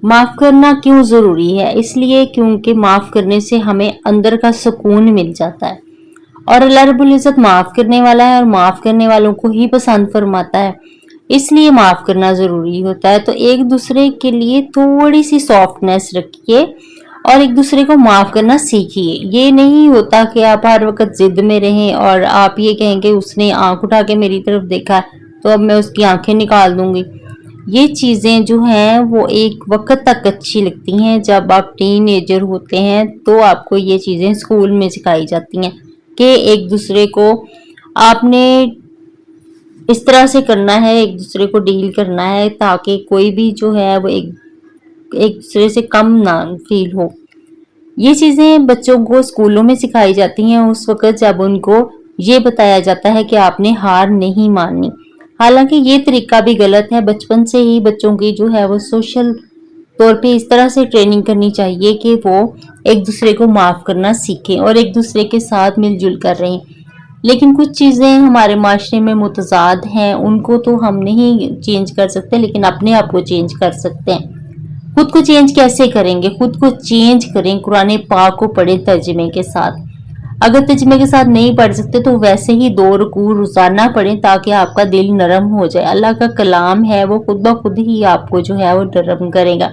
माफ करना क्यों जरूरी है? इसलिए क्योंकि माफ करने से हमें अंदर का सुकून मिल जाता है और अल्लाह रब्बुल इज्जत माफ करने वाला है और माफ करने वालों को ही पसंद फरमाता है। इसलिए माफ करना जरूरी होता है। तो एक दूसरे के लिए थोड़ी सी सॉफ्टनेस रखिए और एक दूसरे को माफ करना सीखिए। ये नहीं होता कि आप हर वक्त जिद में रहें और आप ये कहें कि उसने आंख उठा के मेरी तरफ देखा तो अब मैं उसकी आंखें निकाल दूंगी। ये चीजें जो हैं वो एक वक्त तक अच्छी लगती हैं। जब आप टीनेजर होते हैं तो आपको ये चीजें स्कूल में सिखाई जाती हैं कि एक दूसरे को आपने इस तरह से करना है, एक दूसरे को डील करना है ताकि कोई भी जो है वो एक दूसरे से कम ना फील हो। ये चीजें बच्चों को स्कूलों में सिखाई जाती हैं उस वक्त जब उनको ये बताया जाता है कि आपने हार नहीं माननी। हालांकि ये तरीका भी गलत है। बचपन से ही बच्चों की जो है वो सोशल तौर पे इस तरह से ट्रेनिंग करनी चाहिए कि वो एक दूसरे को माफ करना सीखें और एक दूसरे के साथ मिलजुल कर रहें। लेकिन कुछ चीजें हमारे माशरे में मुतजाद हैं, उनको तो हम नहीं चेंज कर सकते, लेकिन अपने आप को चेंज कर सकते हैं। खुद को चेंज कैसे करेंगे? खुद को चेंज करें कुरान पाक को पढ़े तर्जमे के साथ। अगर तर्जमे के साथ नहीं पढ़ सकते तो वैसे ही 2 रुकू रोजाना पढ़ें ताकि आपका दिल नरम हो जाए। अल्लाह का कलाम है, वो खुद ब खुद ही आपको जो है वो नरम करेगा।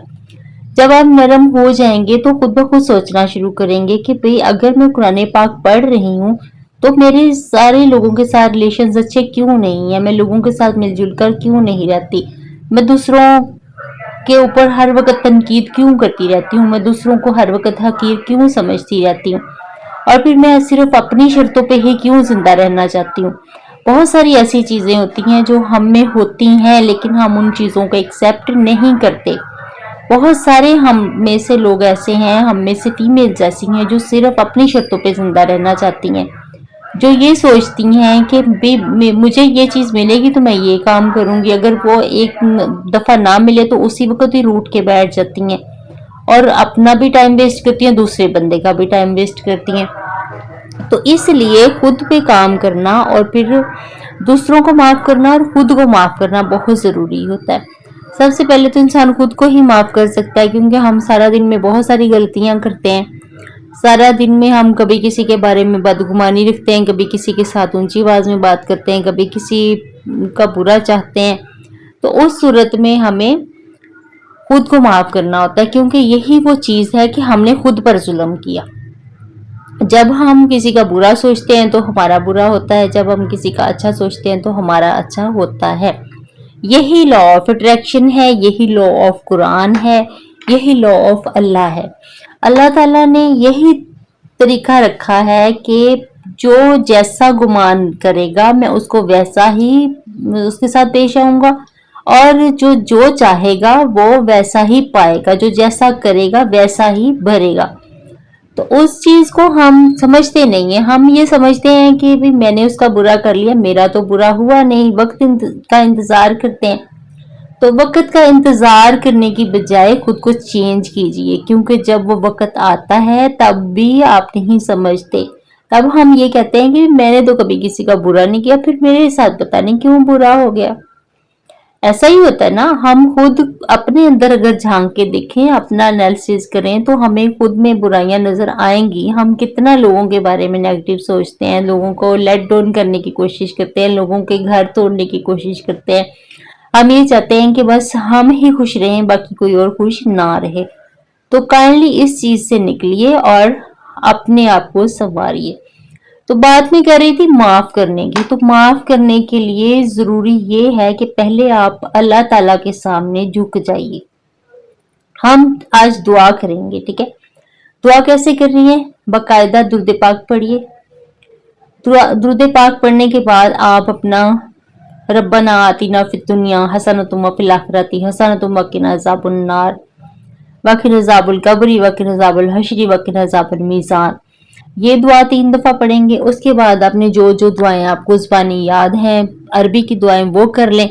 जब आप नरम हो जाएंगे तो खुद ब खुद सोचना शुरू करेंगे कि भाई अगर मैं कुरान पाक पढ़ रही हूँ तो मेरे सारे लोगों के साथ रिलेशन अच्छे क्यों नहीं है, मैं लोगों के साथ मिलजुल कर क्यों नहीं रहती, मैं दूसरों के ऊपर हर वक्त तनकीद क्यों करती रहती हूँ, मैं दूसरों को हर वक्त हकीर क्यों समझती रहती हूँ और फिर मैं सिर्फ अपनी शर्तों पे ही क्यों जिंदा रहना चाहती हूँ। बहुत सारी ऐसी चीजें होती हैं जो हम में होती हैं लेकिन हम उन चीजों को एक्सेप्ट नहीं करते। बहुत सारे हम में से लोग ऐसे हैं, हम में से फीमेल ऐसी हैं जो सिर्फ अपनी शर्तों पे जिंदा रहना चाहती हैं, जो ये सोचती हैं कि मुझे ये चीज मिलेगी तो मैं ये काम करूंगी, अगर वो एक दफा ना मिले तो उसी वक्त ही रूठ के बैठ जाती हैं और अपना भी टाइम वेस्ट करती हैं, दूसरे बंदे का भी टाइम वेस्ट करती हैं। तो इसलिए खुद पे काम करना और फिर दूसरों को माफ करना और खुद को माफ करना बहुत जरूरी होता है। सबसे पहले तो इंसान खुद को ही माफ कर सकता है क्योंकि हम सारा दिन में बहुत सारी गलतियां करते हैं। सारा दिन में हम कभी किसी के बारे में बदगुमानी रखते हैं, कभी किसी के साथ ऊंची आवाज में बात करते हैं, कभी किसी का बुरा चाहते हैं। तो उस सूरत में हमें खुद को माफ करना होता है क्योंकि यही वो चीज है कि हमने खुद पर जुल्म किया। जब हम किसी का बुरा सोचते हैं तो हमारा बुरा होता है, जब हम किसी का अच्छा सोचते हैं तो हमारा अच्छा होता है। यही लॉ ऑफ अट्रैक्शन है, यही लॉ ऑफ कुरान है, यही लॉ ऑफ अल्लाह है। अल्लाह ताला ने यही तरीका रखा है कि जो जैसा गुमान करेगा मैं उसको वैसा ही उसके साथ पेश आऊंगा और जो जो चाहेगा वो वैसा ही पाएगा, जो जैसा करेगा वैसा ही भरेगा। तो उस चीज को हम समझते नहीं है। हम ये समझते हैं कि भी मैंने उसका बुरा कर लिया, मेरा तो बुरा हुआ नहीं, वक्त का इंतजार करते हैं। तो वक्त का इंतजार करने की बजाय खुद को चेंज कीजिए क्योंकि जब वो वक्त आता है तब भी आप नहीं समझते। तब हम ये कहते हैं कि मैंने तो कभी किसी का बुरा नहीं किया, फिर मेरे साथ पता नहीं क्यों बुरा हो गया। ऐसा ही होता है ना। हम खुद अपने अंदर अगर झांक के देखें, अपना एनालिसिस करें तो हमें खुद में बुराइयां नजर आएंगी। हम कितना लोगों के बारे में नेगेटिव सोचते हैं, लोगों को लेट डाउन करने की कोशिश करते हैं, लोगों के घर तोड़ने की कोशिश करते हैं। हम ये चाहते हैं कि बस हम ही खुश रहें, बाकी कोई और खुश ना रहे। तो काइंडली इस चीज से निकलिए और अपने आप को संवारिए। तो बात मैं कर रही थी माफ करने की। तो माफ करने के लिए जरूरी ये है कि पहले आप अल्लाह ताला के सामने झुक जाइए। हम आज दुआ करेंगे, ठीक है? दुआ कैसे कर रही है? बाकायदा दुरूद पाक पढ़िए। दुरूद पाक पढ़ने के बाद आप अपना रब्बना आतिना फिद दुनिया हसनतुम व फिल आखिरति हसनतुम व किना अज़ाबुन नार व किना अज़ाबुल कब्री व किना अज़ाबुल हश्री व किना अज़ाबुल मीज़ान, ये दुआ 3 दफा पढ़ेंगे। उसके बाद आपने जो जो दुआएं आपको ज़ुबानी याद हैं, अरबी की दुआएं वो कर लें।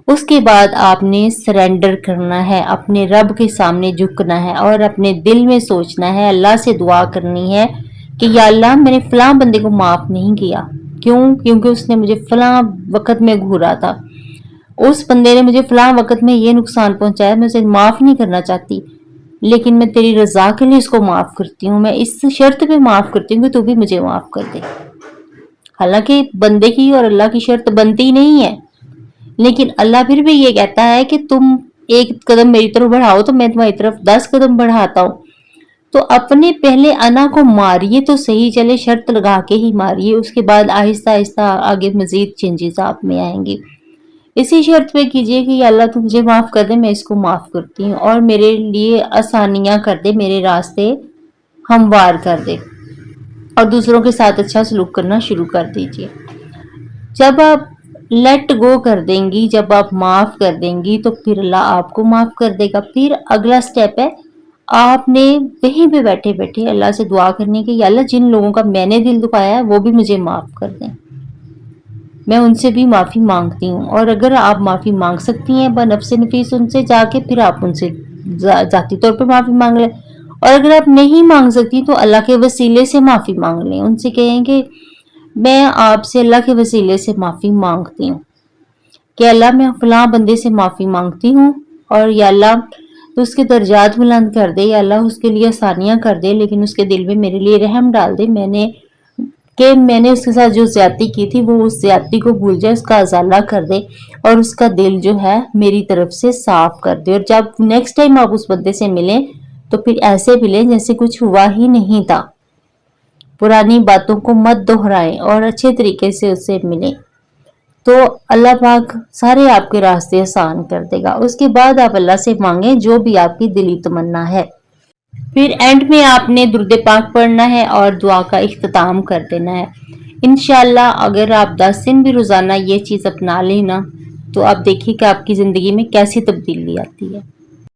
उसके बाद आपने सरेंडर करना है, अपने रब के सामने झुकना है और अपने दिल में सोचना है, अल्लाह से दुआ करनी है कि या अल्लाह मैंने फलां बंदे को माफ नहीं किया। क्यों? क्योंकि उसने मुझे फलां वक्त में घूरा था, उस बंदे ने मुझे फलां वक्त में ये नुकसान पहुंचाया, मैं उसे माफ नहीं करना चाहती, लेकिन मैं तेरी रजा के लिए इसको माफ करती हूँ, मैं इस शर्त पे माफ करती हूँ कि तू भी मुझे माफ कर दे। हालांकि बंदे की और अल्लाह की शर्त बनती नहीं है, लेकिन अल्लाह फिर भी ये कहता है कि तुम एक कदम मेरी तरफ बढ़ाओ तो मैं तुम्हारी तरफ 10 कदम बढ़ाता हूँ। तो अपने पहले अना को मारिए तो सही, चले शर्त लगा के ही मारिए, उसके बाद आहिस्ता आहिस्ता आगे मजीद चेंजेस आप में आएंगे। इसी शर्त पे कीजिए कि अल्लाह तू मुझे माफ कर दे, मैं इसको माफ करती हूँ, और मेरे लिए आसानियां कर दे, मेरे रास्ते हमवार कर दे, और दूसरों के साथ अच्छा सलूक करना शुरू कर दीजिए। जब आप लेट गो कर देंगी, जब आप माफ कर देंगी, तो फिर अल्लाह आपको माफ कर देगा। फिर अगला स्टेप है, आपने वहीं पे बैठे बैठे अल्लाह से दुआ करनी कि या अल्लाह जिन लोगों का मैंने दिल दुखाया है वो भी मुझे माफ कर दें, मैं उनसे भी माफी मांगती हूँ। और अगर आप माफी मांग सकती हैं बनफ्से नफीस उनसे जाके, फिर आप उनसे जाती तौर पर माफी मांग लें, और अगर आप नहीं मांग सकती तो अल्लाह के वसीले से माफी मांग लें। उनसे कहें कि मैं आपसे अल्लाह के वसीले से माफी मांगती हूँ कि अल्लाह मैं फलां बंदे से माफी मांगती हूँ, और या अल्लाह तो उसके दर्जात बुलंद कर दे, या अल्लाह उसके लिए आसानियां कर दे, लेकिन उसके दिल में मेरे लिए रहम डाल दे, मैंने उसके साथ जो ज्यादती की थी वो उस ज्यादती को भूल जाए, उसका अजाला कर दे, और उसका दिल जो है मेरी तरफ से साफ कर दे। और जब नेक्स्ट टाइम आप उस बंदे से मिलें तो फिर ऐसे मिलें जैसे कुछ हुआ ही नहीं था, पुरानी बातों को मत दोहराएं और अच्छे तरीके से उससे मिलें, तो अल्लाह पाक सारे आपके रास्ते आसान कर देगा। उसके बाद आप अल्लाह से मांगे जो भी आपकी दिली तमन्ना है। फिर एंड में आपने दुरूद पाक पढ़ना है और दुआ का इख्तिताम कर देना है। इंशाल्लाह अगर आप 10 दिन भी रोजाना ये चीज अपना लेना तो आप देखिए कि आपकी जिंदगी में कैसी तब्दीली आती है।